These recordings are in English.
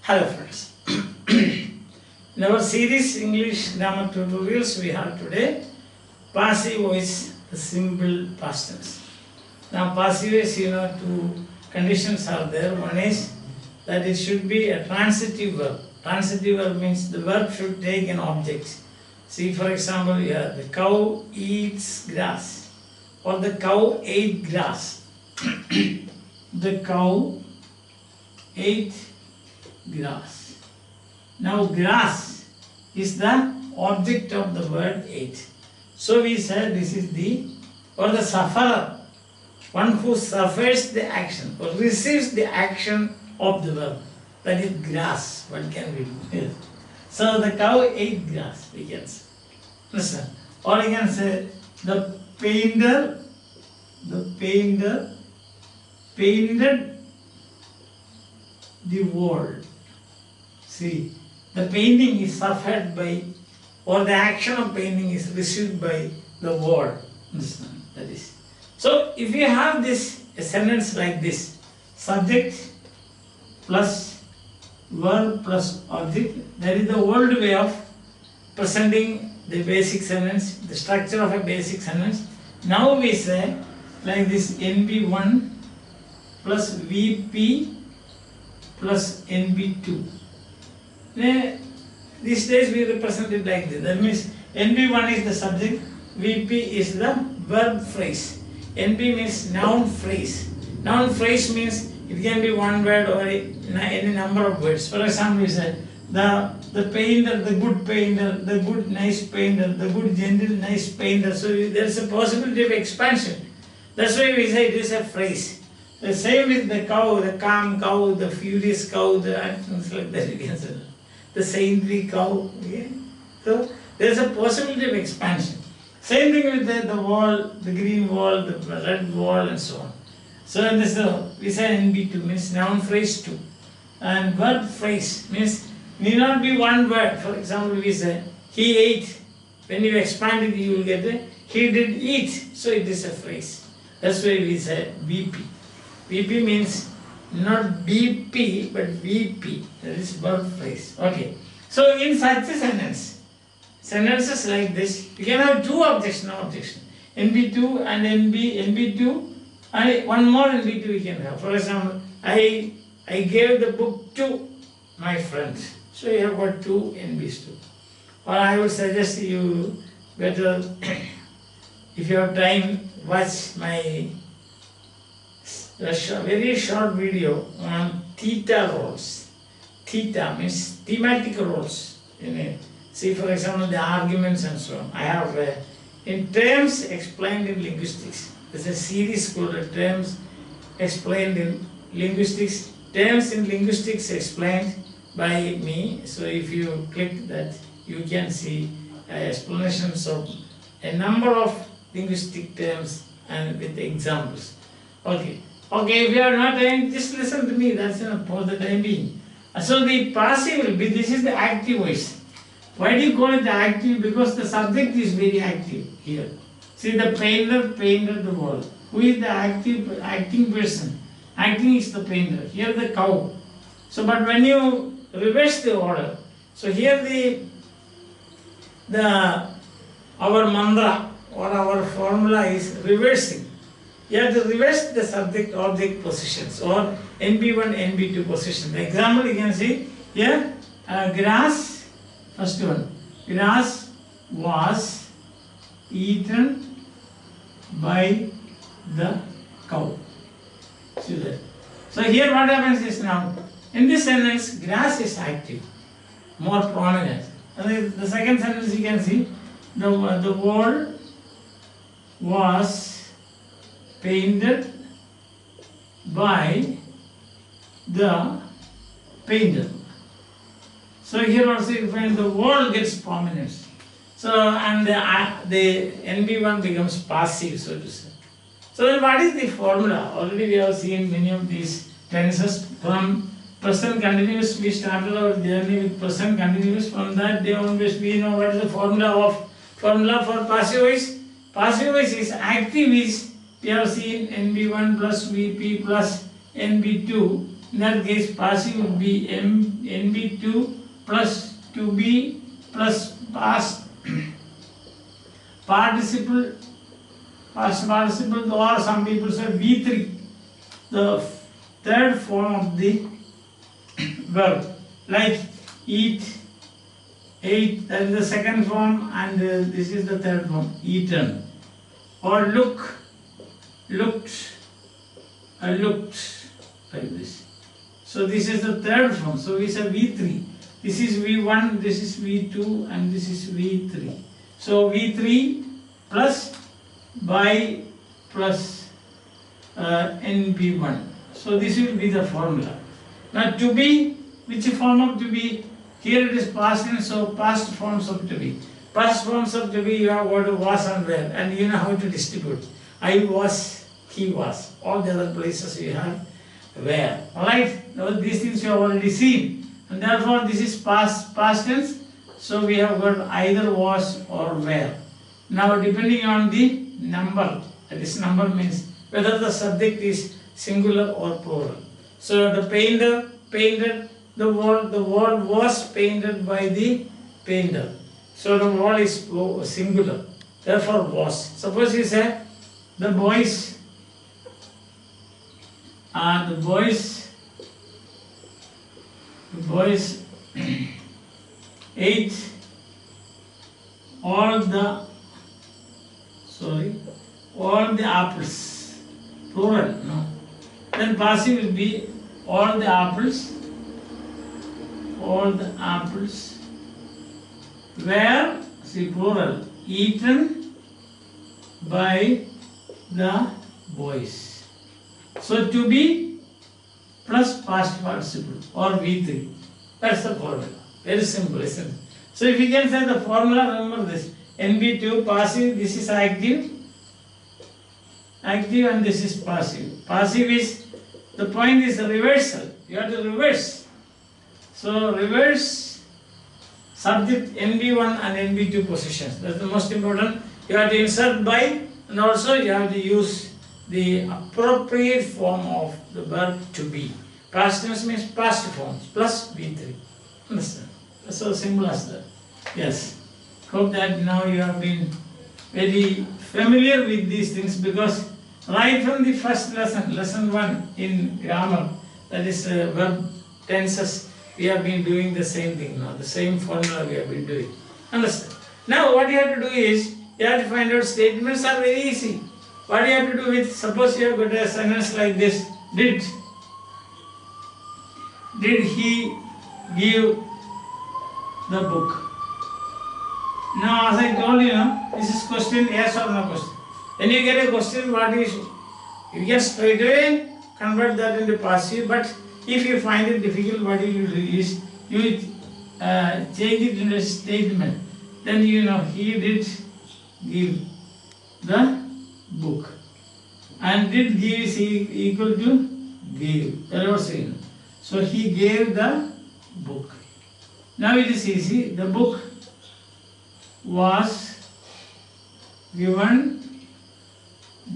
Hello friends. In our series English grammar tutorials we have today passive voice, the simple past tense. Now passive voice, two conditions are there. One is that it should be a transitive verb. Transitive verb means the verb should take an object. See, for example, here the cow eats grass or the cow ate grass. The cow ate grass. Now grass is the object of the word ate. So we said this is the sufferer, one who suffers the action or receives the action of the verb. That is grass. What can we do? So the cow ate grass, we can say. Listen. Or you can say the painter painted the wall. See, the painting is suffered by, or the action of painting is received by the wall. Understand? That is. So if you have this a sentence like this, subject plus verb plus object, that is the old way of presenting the basic sentence, the structure of a basic sentence. Now we say like this: NB1 plus VP plus NB2. These days we represent it like this. That means NB1 is the subject, VP is the verb phrase. NB means noun phrase. Noun phrase means it can be one word or any number of words. For example, we say the painter, the good painter, the good nice painter, the good gentle nice painter. So there is a possibility of expansion. That's why we say it is a phrase. The same with the cow, the calm cow, the furious cow, and things like that you can say. The saintly cow. Okay? So there is a possibility of expansion. Same thing with the wall, the green wall, the red wall, and so on. So in this, we say NB2 means noun phrase 2. And verb phrase means need not be one word. For example, we say he ate. When you expand it, you will get he did eat. So it is a phrase. That's why we say VP. VP means not BP but VP. That is verb phrase. Okay. So in such a sentence, sentences like this, you can have two objects, no objection. NB2 and NB2. And one more NB2 we can have. For example, I gave the book to my friend. So you have got two NBs too. Or I would suggest you better, if you have time, watch my very short video on theta roles. Theta means thematic roles. See, for example, the arguments and so on. I have in terms explained in linguistics. There's a series called Terms Explained in Linguistics. Terms in Linguistics explained by me. So if you click that, you can see explanations of a number of linguistic terms and with examples. Okay. Okay, if you are not doing, just listen to me. That's enough for the time being. So the passive will be, this is the active voice. Why do you call it the active? Because the subject is very active here. See, the painter painted the wall. Who is the acting person? Acting is the painter. Here the cow. So, but when you reverse the order, so here our mantra or our formula is reversing. You have to reverse the subject-object positions or NB1, NB2 position. The example you can see here, grass, first one, grass was eaten by the cow. See that? So here what happens is now, in this sentence, grass is active, more prominent. And the second sentence you can see, the wall was painted by the painter. So here also you find the wall gets prominence. So and the NB1 becomes passive, so to say. So then what is the formula? Already we have seen many of these tenses. From present continuous, we started our journey with present continuous. From that day onwards, we know what is the formula for passive voice. Passive voice is active is, we have seen NB1 plus VP plus NB2 In that case, passive would be NB2 plus to be plus past participle, or some people say V3, the third form of the verb, like eat, ate, that is the second form, and this is the third form, eaten, or look, looked, looked, like this. So this is the third form. So we say V3. This is V1, this is V2, and this is V3. So V3 plus by plus NB1. So this will be the formula. Now to be, which form of to be? Here it is past tense, so past forms of to be. Past forms of to be, you have got was and were, and you know how to distribute. I was, he was. All the other places you have where. Alright, now these things you have already seen, and therefore this is past tense, so we have got either was or were. Now depending on the number, this number means whether the subject is singular or plural. So the painter painted the wall was painted by the painter. So the wall is singular, therefore was. Suppose you say the boys ate all the apples, plural, no. Then passive will be all the apples were, see plural, eaten by the boys. So to be plus past participle or V3. That's the formula. Very simple, isn't it? So if you can say the formula, remember this. NB2 passive, this is active, and this is passive. Passive is, the point is the reversal. You have to reverse. So reverse subject NB1 and NB2 positions. That's the most important. You have to insert by, and also you have to use the appropriate form of the verb to be. Past tense means past forms plus V3. Understand? That's so simple as that. Yes. Hope that now you have been very familiar with these things, because right from the first lesson, lesson 1 in grammar, that is verb tenses, we have been doing the same thing now, the same formula we have been doing. Understand? Now what you have to do is, you have to find out statements are very easy. What you have to do with, suppose you have got a sentence like this, did he give the book? Now as I told you, this is question yes or no question. When you get a question, what is, you can straight away convert that into passive, but if you find it difficult, what you do is, you change it into a statement. Then he did give the book. And did give is equal to gave. That was it. So he gave the book. Now it is easy. The book was given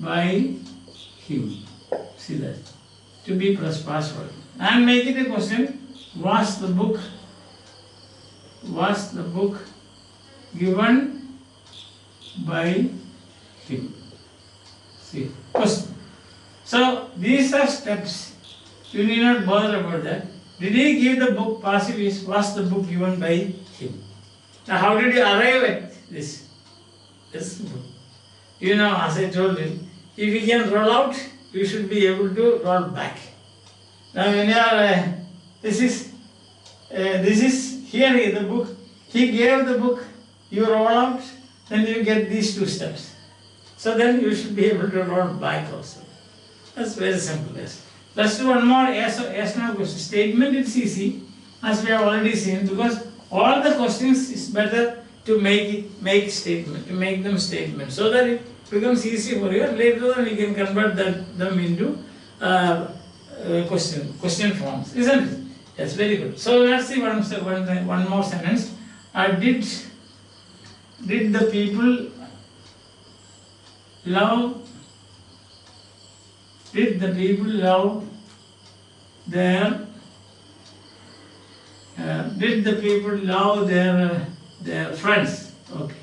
by him. See that? To be plus password. And make it a question. Was the book given by him? See, question. So these are steps. You need not bother about that. Did he give the book? Passive is, was the book given by him? Now how did you arrive at this? It's simple. As I told you, if you can roll out, you should be able to roll back. Now when you are, this is here the book. He gave the book, you roll out, then you get these two steps. So then you should be able to roll back also. That's very simple. Yes. Let's do one more yes no question. Statement is easy, as we have already seen, because all the questions is better to make statement, to make them statements, so that it becomes easy for you. Later on you can convert them into question forms, isn't it? Yes, very good. So let's see one more sentence. Did the people love their did the people love their friends? Okay,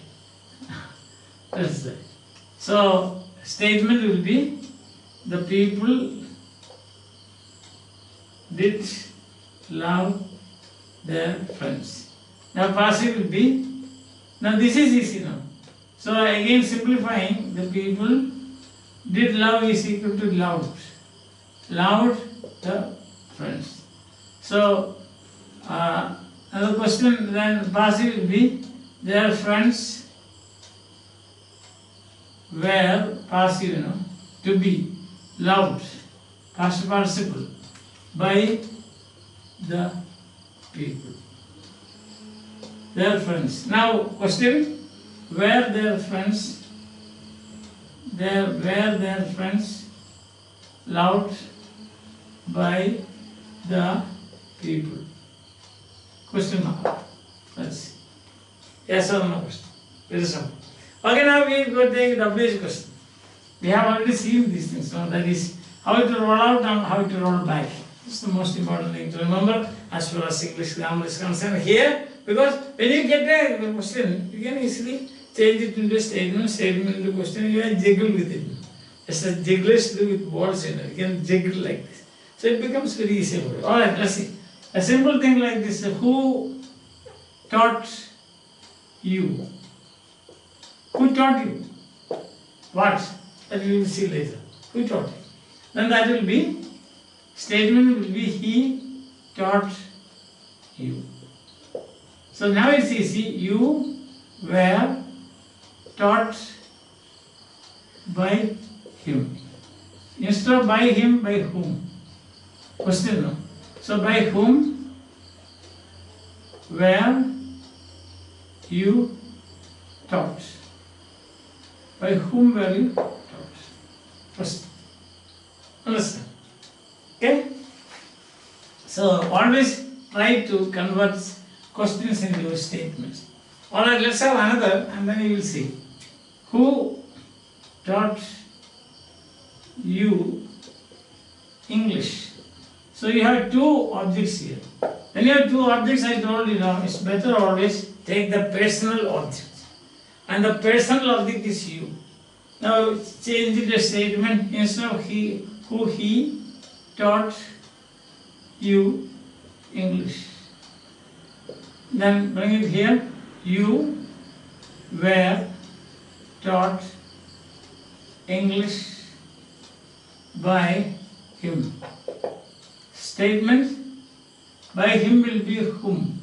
that's it. So statement will be the people did love their friends. Now passive will be, now this is easy now. So again simplifying, the people did love is equal to loved. Loved the friends. So another question then passive will be their friends were passive, to be loved, past participle, by the people. Their friends. Now question, were their friends loved by the people? Question mark. Let's see. Yes or no question. Very simple. Okay, now we go take the WH question. We have already seen these things. So that is how to roll out and how to roll back. It's the most important thing to remember as far as English grammar is concerned here. Because when you get a question, you can easily change it into a statement into a question, you can jiggle with it. It's a jigglers do with words, you can jiggle like this. So it becomes very easy for you. Alright, let's see. A simple thing like this, who taught you? Who taught you? What? That we will see later. Who taught you? Then that will be, statement will be he taught you. So now it's easy, you were taught by him. Instead of by him, by whom? Question no. So by whom were you taught? By whom were you taught? First. Understand? Okay? So always try to convert questions into statements. Alright, let's have another and then you will see. Who taught you English? So you have two objects here. When you have two objects, I told you now, it's better always take the personal object. And the personal object is you. Now change it to statement instead of he, who he taught you English. Then bring it here, you were taught English by him. Statement, by him will be whom.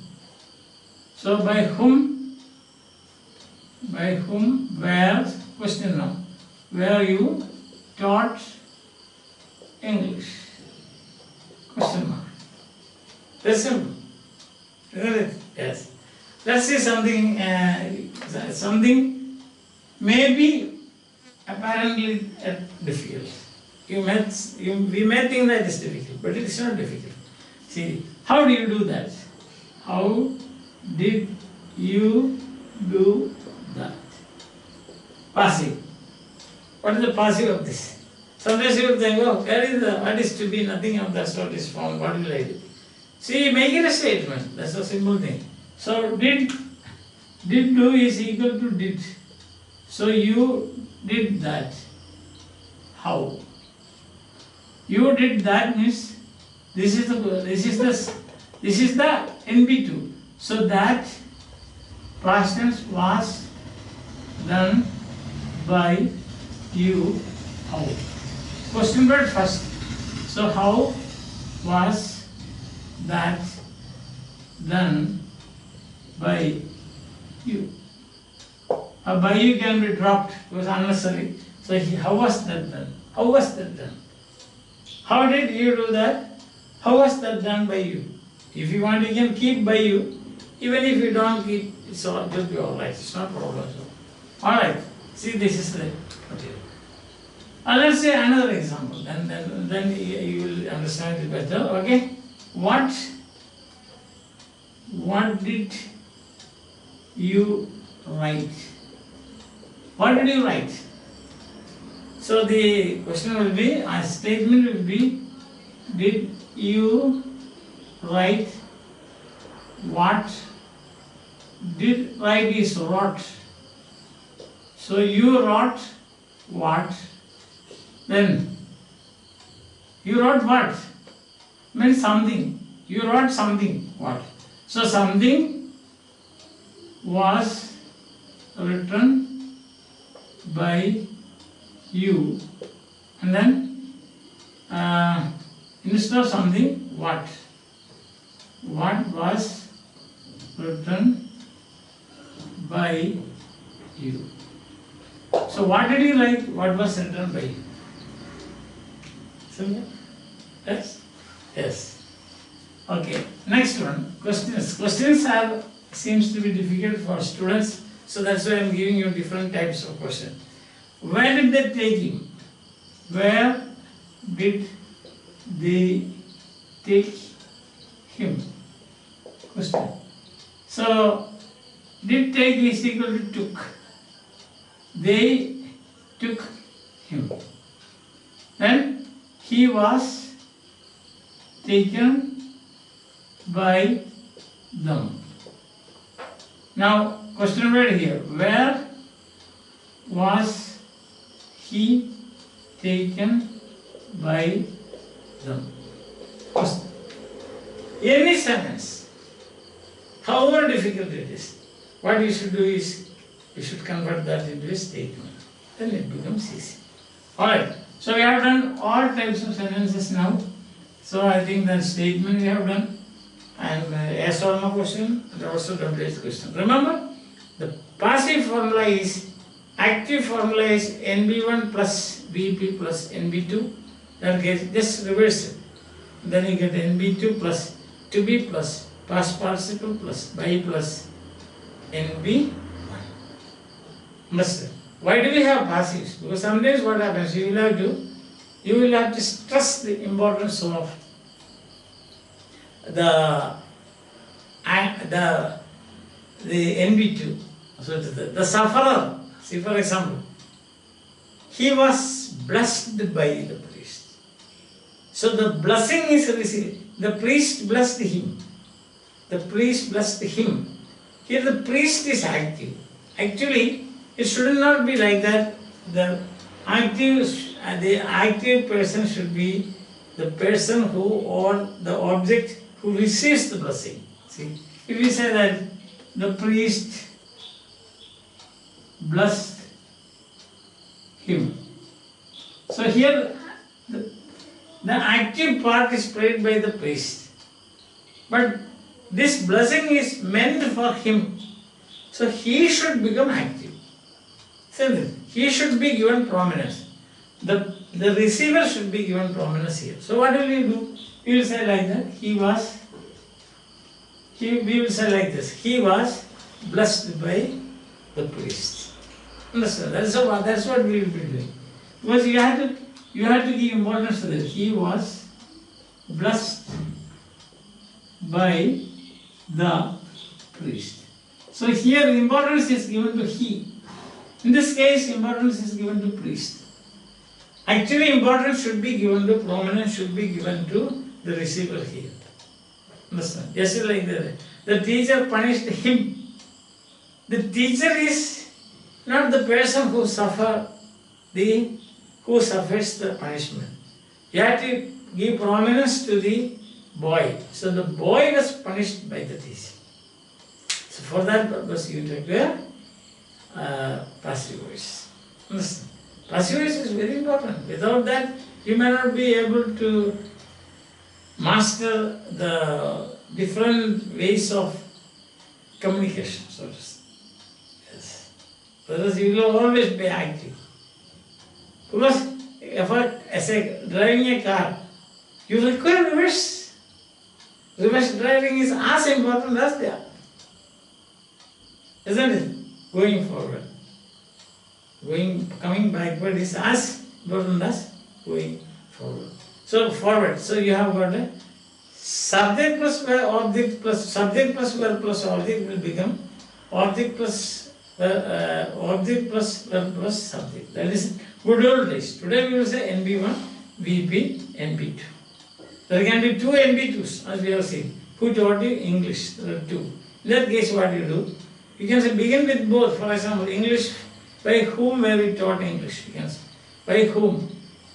So by whom were, question now, were you taught English? Question mark. That's simple. Isn't it? Yes. Let's see something, something maybe apparently difficult. We may think that it's difficult, but it is not difficult. See, how do you do that? How did you do that? Passive. What is the passive of this? Sometimes you will think, oh, what is to be, nothing of that sort is found, what will I do? See, make it a statement, that's a simple thing. So, did do is equal to did. So, you did that. How? You did that means this is the NB2. So that past tense was done by you. How? Question word first. So how was that done by you? By you can be dropped because unnecessary. So how was that done? How was that done? How did you do that? How was that done by you? If you want, you can keep by you. Even if you don't keep, it's all just be alright. It's not a problem. Alright. See, this is the material. Let's say another example. Then you will understand it better. Okay. What did you write? What did you write? So the question will be, a statement will be, did you write? What? Did write is wrote. So you wrote what? Then you wrote what? Means something. You wrote something. What? So something was written by you, and then instead of something, what? What was written by you? So what did you write? What was written by you? Simple? Yes? Yes. Okay. Next one. Questions. Questions are seems to be difficult for students, so that's why I am giving you different types of questions. Where did they take him? Where did they take him? Question. So, did take is equal to took. They took him. Then he was taken by them. Now, question right here. Where was he taken by them? Question. Any sentence, however difficult it is, what you should do is, you should convert that into a statement. Then it becomes easy. Alright, so we have done all types of sentences now. So I think that statement we have done, and yes or no question, and also WH question. Remember, the passive formula is, active formula is NB1 plus BP plus NB2. Then get just reverse it. Then you get NB2 plus 2B plus past participle plus by plus NB1. Understand? Why do we have passives? Because sometimes what happens, you will have to stress the importance of the NB2. So the sufferer. See, for example, he was blessed by the priest. So the blessing is received. The priest blessed him. The priest blessed him. Here the priest is active. Actually, it should not be like that. The active person should be the person who, or the object who receives the blessing. See, if we say that the priest blessed him. So here the active part is played by the priest. But this blessing is meant for him. So he should become active. So he should be given prominence. The receiver should be given prominence here. So what will you do? You will say like that. We will say like this. He was blessed by the priest. Understand? That's what we will be doing. Because you have to give importance to this. He was blessed by the priest. So here importance is given to he. In this case, importance is given to priest. Actually, importance should be given to, prominence should be given to the receiver here. Understand? Just like that. The teacher punished him. The teacher is not the person who suffers the punishment. You have to give prominence to the boy. So the boy was punished by the teacher. So for that purpose, you take passive voice. Understand? Passive voice is very important. Without that, you may not be able to master the different ways of communication, so to say. Yes. Because you will always be active. Because as a driving a car, you require reverse. Reverse driving is as important as the other. Isn't it? Going forward. Coming backward is as important as going forward. So forward. So you have got a subject plus verb plus object will become object plus verb plus subject. That is good old days. Today we will say NB1, VP, NB2. There can be two NB2s, as we have seen. Who taught you English? There are two. In that case, what you do? You can say begin with both. For example, English. By whom were we taught English? You can say. By whom?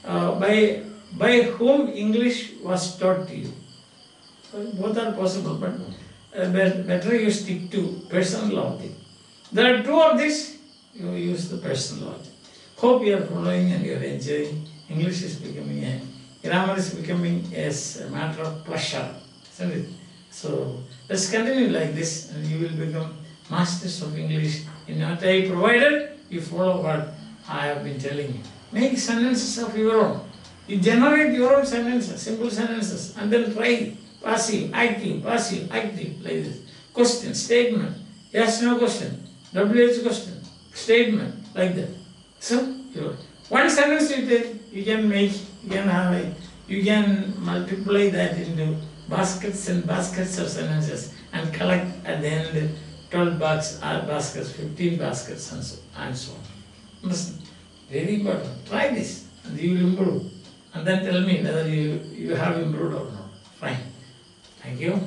By whom English was taught to you? Both are possible, but better you stick to personal object. There are two of this. You use the personal object. Hope you are following and you are enjoying. English is becoming grammar is becoming as a matter of pleasure, isn't it? So let's continue like this, and you will become masters of English in what I provided. You follow what I have been telling you. Make sentences of your own. You generate your own sentences, simple sentences, and then try passive, active, like this. Question, statement, yes, no question, WH question, statement, like that. So, one sentence you take, you can make, you can multiply that into baskets and baskets of sentences and collect at the end 12 baskets, 15 baskets, and so on. Understand? Very important. Try this and you will improve. And then tell me whether you have improved or not. Fine. Thank you.